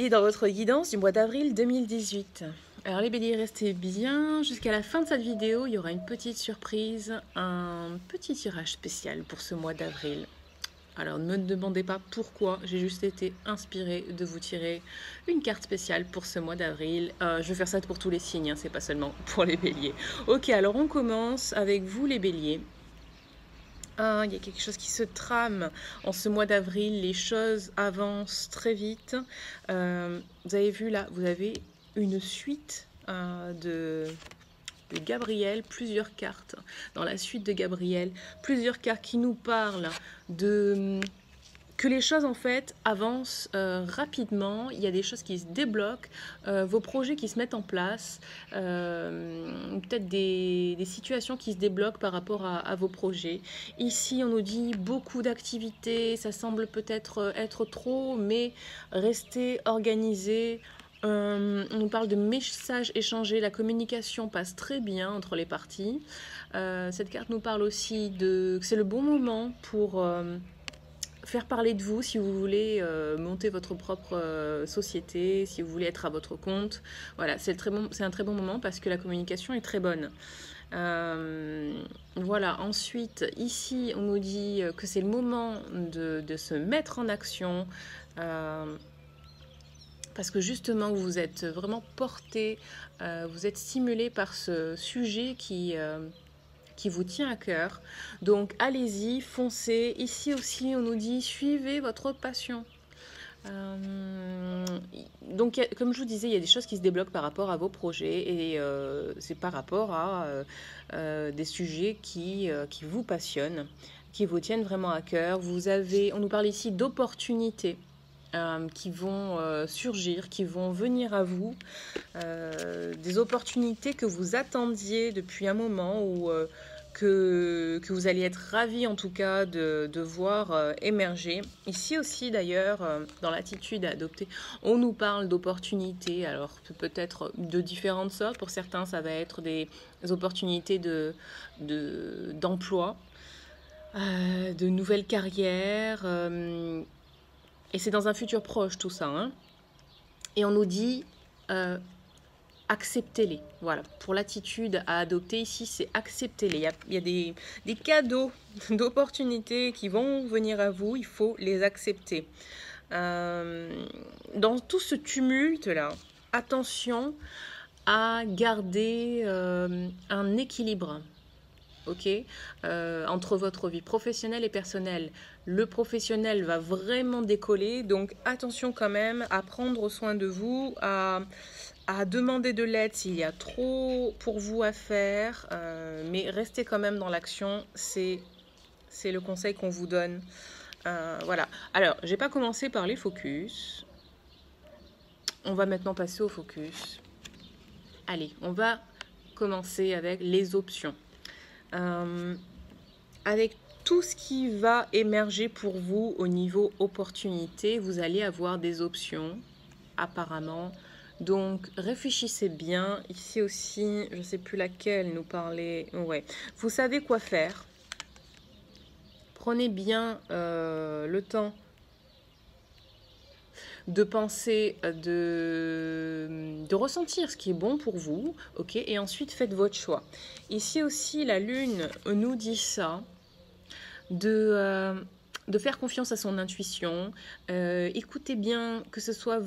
béliers dans votre guidance du mois d'avril 2018. Alors les béliers, restez bien jusqu'à la fin de cette vidéo, il y aura une petite surprise, un petit tirage spécial pour ce mois d'avril. Alors ne me demandez pas pourquoi, j'ai juste été inspirée de vous tirer une carte spéciale pour ce mois d'avril. Je vais faire ça pour tous les signes, hein, c'est pas seulement pour les béliers. Ok, alors on commence avec vous les béliers. Il y a quelque chose qui se trame en ce mois d'avril, les choses avancent très vite. Vous avez vu là, vous avez une suite de Gabriel, plusieurs cartes dans la suite de Gabriel, plusieurs cartes qui nous parlent de que les choses en fait avancent rapidement, il y a des choses qui se débloquent, vos projets qui se mettent en place, peut-être des situations qui se débloquent par rapport à vos projets. Ici on nous dit beaucoup d'activités, ça semble peut-être être trop, mais restez organisé. On nous parle de messages échangés, la communication passe très bien entre les parties. Cette carte nous parle aussi que c'est le bon moment pour faire parler de vous si vous voulez monter votre propre société, si vous voulez être à votre compte. Voilà, c'est un très bon moment parce que la communication est très bonne. Voilà, ensuite, ici, on nous dit que c'est le moment de se mettre en action. Parce que justement, vous êtes vraiment porté, vous êtes stimulé par ce sujet qui vous tient à cœur. Donc allez-y, foncez. Ici aussi, on nous dit suivez votre passion. Donc comme je vous disais, il y a des choses qui se débloquent par rapport à vos projets et c'est par rapport à des sujets qui vous passionnent, qui vous tiennent vraiment à cœur. On nous parle ici d'opportunités. Qui vont surgir, qui vont venir à vous, des opportunités que vous attendiez depuis un moment ou que vous allez être ravis en tout cas de voir émerger. Ici aussi d'ailleurs, dans l'attitude à adopter, on nous parle d'opportunités, alors peut-être de différentes sortes. Pour certains, ça va être des opportunités d'emploi, de nouvelles carrières. Et c'est dans un futur proche tout ça. Hein. Et on nous dit acceptez-les. Voilà, pour l'attitude à adopter ici, c'est acceptez-les. Il y a des cadeaux d'opportunités qui vont venir à vous, il faut les accepter. Dans tout ce tumulte-là, attention à garder un équilibre. Ok, entre votre vie professionnelle et personnelle. Le professionnel va vraiment décoller, donc attention quand même à prendre soin de vous, à demander de l'aide s'il y a trop pour vous à faire, mais restez quand même dans l'action, c'est le conseil qu'on vous donne. Voilà, alors j'ai pas commencé par les focus, on va maintenant passer au focus. Allez, on va commencer avec les options. Avec tout ce qui va émerger pour vous au niveau opportunité, vous allez avoir des options apparemment. Donc réfléchissez bien. Ici aussi, je ne sais plus laquelle nous parlait. Ouais, vous savez quoi faire. Prenez bien le temps de penser, de ressentir ce qui est bon pour vous, ok, et ensuite faites votre choix. Ici aussi, la lune nous dit ça, de faire confiance à son intuition, écoutez bien que ce soit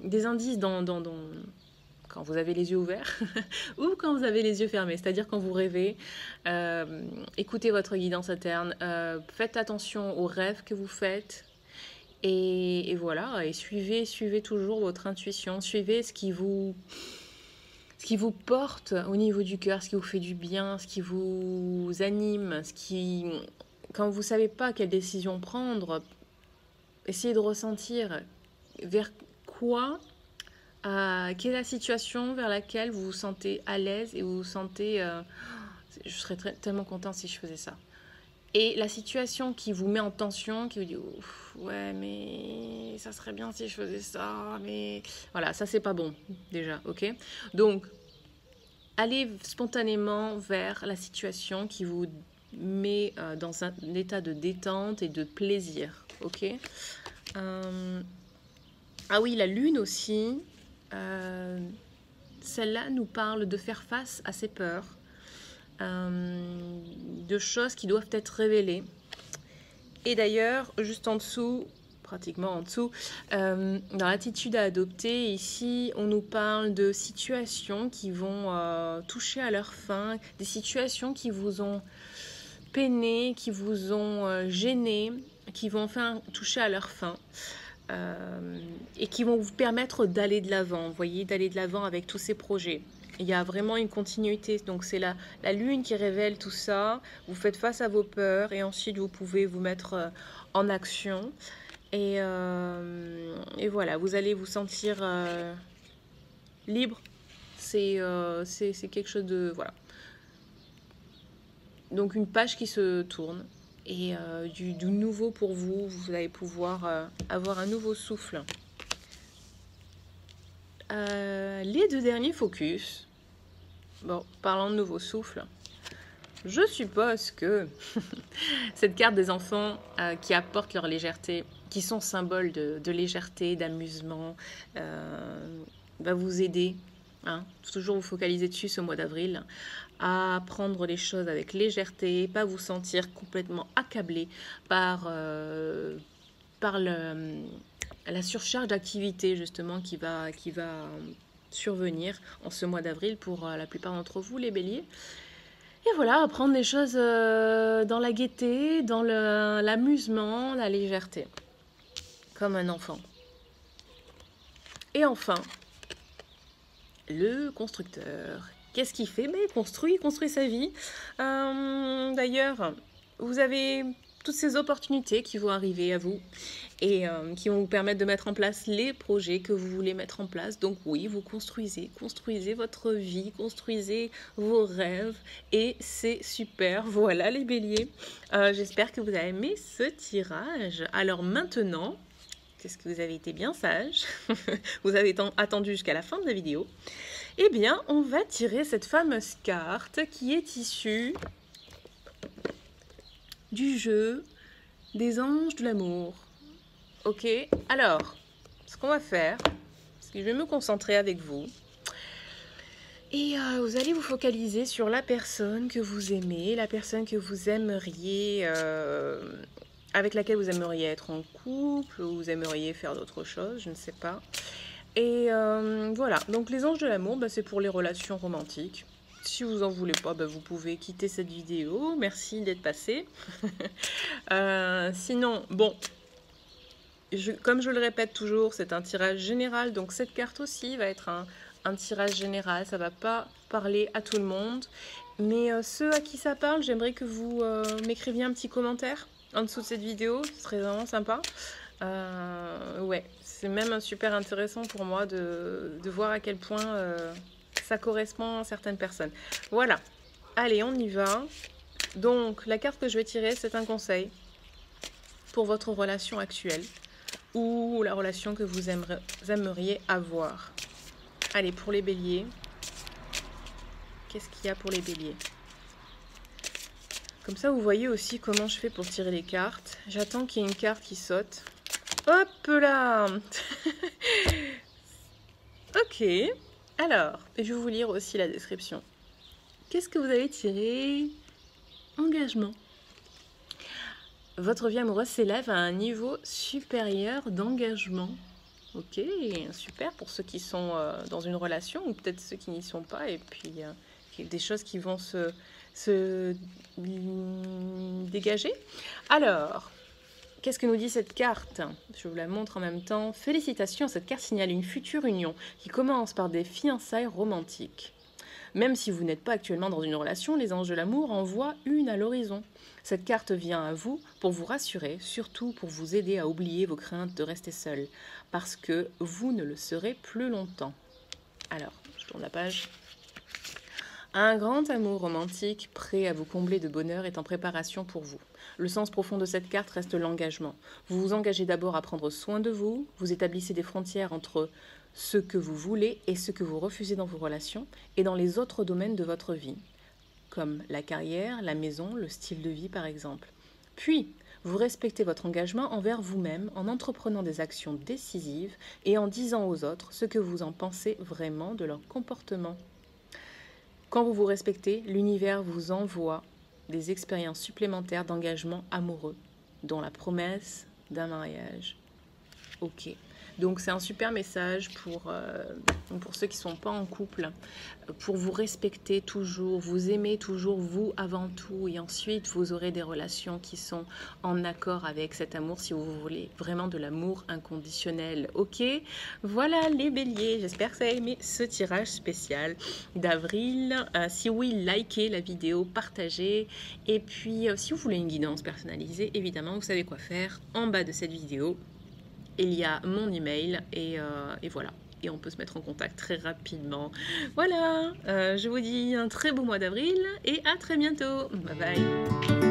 des indices quand vous avez les yeux ouverts ou quand vous avez les yeux fermés, c'est-à-dire quand vous rêvez, écoutez votre guidance interne, faites attention aux rêves que vous faites. Et voilà, et suivez toujours votre intuition, suivez ce qui vous porte au niveau du cœur, ce qui vous fait du bien, ce qui vous anime, quand vous ne savez pas quelle décision prendre, essayez de ressentir vers quoi, quelle est la situation vers laquelle vous vous sentez à l'aise et vous vous sentez... je serais tellement contente si je faisais ça. Et la situation qui vous met en tension, qui vous dit ouais mais ça serait bien si je faisais ça, mais voilà, ça c'est pas bon déjà, ok. Donc allez spontanément vers la situation qui vous met dans un état de détente et de plaisir, ok. Ah oui, la lune aussi. Celle-là nous parle de faire face à ses peurs, de choses qui doivent être révélées. Et d'ailleurs, juste en dessous, pratiquement en dessous, dans l'attitude à adopter, ici, on nous parle de situations qui vont toucher à leur fin, des situations qui vous ont peiné, qui vous ont gêné, qui vont enfin toucher à leur fin. Et qui vont vous permettre d'aller de l'avant, vous voyez, d'aller de l'avant avec tous ces projets. Il y a vraiment une continuité, donc c'est la lune qui révèle tout ça, vous faites face à vos peurs et ensuite vous pouvez vous mettre en action et voilà, vous allez vous sentir libre, c'est quelque chose de... Voilà. Donc une page qui se tourne et du nouveau pour vous, vous allez pouvoir avoir un nouveau souffle. Les deux derniers focus, bon, parlant de nouveau souffle, je suppose que cette carte des enfants qui apportent leur légèreté, qui sont symboles de légèreté, d'amusement, va vous aider, hein, toujours vous focaliser dessus ce mois d'avril, à prendre les choses avec légèreté, pas vous sentir complètement accablé par la surcharge d'activité justement qui va survenir en ce mois d'avril pour la plupart d'entre vous, les béliers. Et voilà, prendre les choses dans la gaieté, dans l'amusement, la légèreté, comme un enfant. Et enfin, le constructeur. Qu'est-ce qu'il fait? Il construit sa vie. D'ailleurs, vous avez toutes ces opportunités qui vont arriver à vous et qui vont vous permettre de mettre en place les projets que vous voulez mettre en place. Donc oui, vous construisez votre vie, construisez vos rêves et c'est super. Voilà les béliers. J'espère que vous avez aimé ce tirage. Alors maintenant, est-ce que vous avez été bien sage? Vous avez attendu jusqu'à la fin de la vidéo. Eh bien, on va tirer cette fameuse carte qui est issue du jeu des anges de l'amour. Ok, alors, ce qu'on va faire, c'est que je vais me concentrer avec vous. Et vous allez vous focaliser sur la personne que vous aimez, la personne que vous aimeriez, avec laquelle vous aimeriez être en couple, ou vous aimeriez faire d'autres choses, je ne sais pas. Et voilà, donc les anges de l'amour, c'est pour les relations romantiques. Si vous en voulez pas, vous pouvez quitter cette vidéo. Merci d'être passé. Sinon, bon, comme je le répète toujours, c'est un tirage général. Donc cette carte aussi va être un tirage général. Ça ne va pas parler à tout le monde. Mais ceux à qui ça parle, j'aimerais que vous m'écriviez un petit commentaire en dessous de cette vidéo. Ce serait vraiment sympa. Ouais, c'est même super intéressant pour moi de voir à quel point ça correspond à certaines personnes. Voilà, allez, on y va. Donc, la carte que je vais tirer, c'est un conseil pour votre relation actuelle ou la relation que vous aimeriez avoir. Allez, pour les béliers, qu'est-ce qu'il y a pour les béliers? Comme ça, vous voyez aussi comment je fais pour tirer les cartes. J'attends qu'il y ait une carte qui saute. Hop là. Ok, alors, je vais vous lire aussi la description. Qu'est-ce que vous avez tiré? Engagement. Votre vie amoureuse s'élève à un niveau supérieur d'engagement. Ok, super pour ceux qui sont dans une relation ou peut-être ceux qui n'y sont pas. Et puis, des choses qui vont se dégager. Alors... qu'est-ce que nous dit cette carte? Je vous la montre en même temps. Félicitations, cette carte signale une future union qui commence par des fiançailles romantiques. Même si vous n'êtes pas actuellement dans une relation, les anges de l'amour en voient une à l'horizon. Cette carte vient à vous pour vous rassurer, surtout pour vous aider à oublier vos craintes de rester seul, parce que vous ne le serez plus longtemps. Alors, je tourne la page. Un grand amour romantique, prêt à vous combler de bonheur, est en préparation pour vous. Le sens profond de cette carte reste l'engagement. Vous vous engagez d'abord à prendre soin de vous, vous établissez des frontières entre ce que vous voulez et ce que vous refusez dans vos relations et dans les autres domaines de votre vie, comme la carrière, la maison, le style de vie par exemple. Puis, Vous respectez votre engagement envers vous-même en entreprenant des actions décisives et en disant aux autres ce que vous en pensez vraiment de leur comportement. Quand vous vous respectez, l'univers vous envoie des expériences supplémentaires d'engagement amoureux, dont la promesse d'un mariage. Ok. Donc c'est un super message pour ceux qui ne sont pas en couple, pour vous respecter toujours, vous aimer toujours vous avant tout, et ensuite vous aurez des relations qui sont en accord avec cet amour si vous voulez vraiment de l'amour inconditionnel. Ok, voilà les béliers, j'espère que vous avez aimé ce tirage spécial d'avril. Si oui, likez la vidéo, partagez, et puis si vous voulez une guidance personnalisée, évidemment vous savez quoi faire. En bas de cette vidéo il y a mon email et voilà. Et on peut se mettre en contact très rapidement. Voilà, je vous dis un très beau mois d'avril et à très bientôt. Bye bye.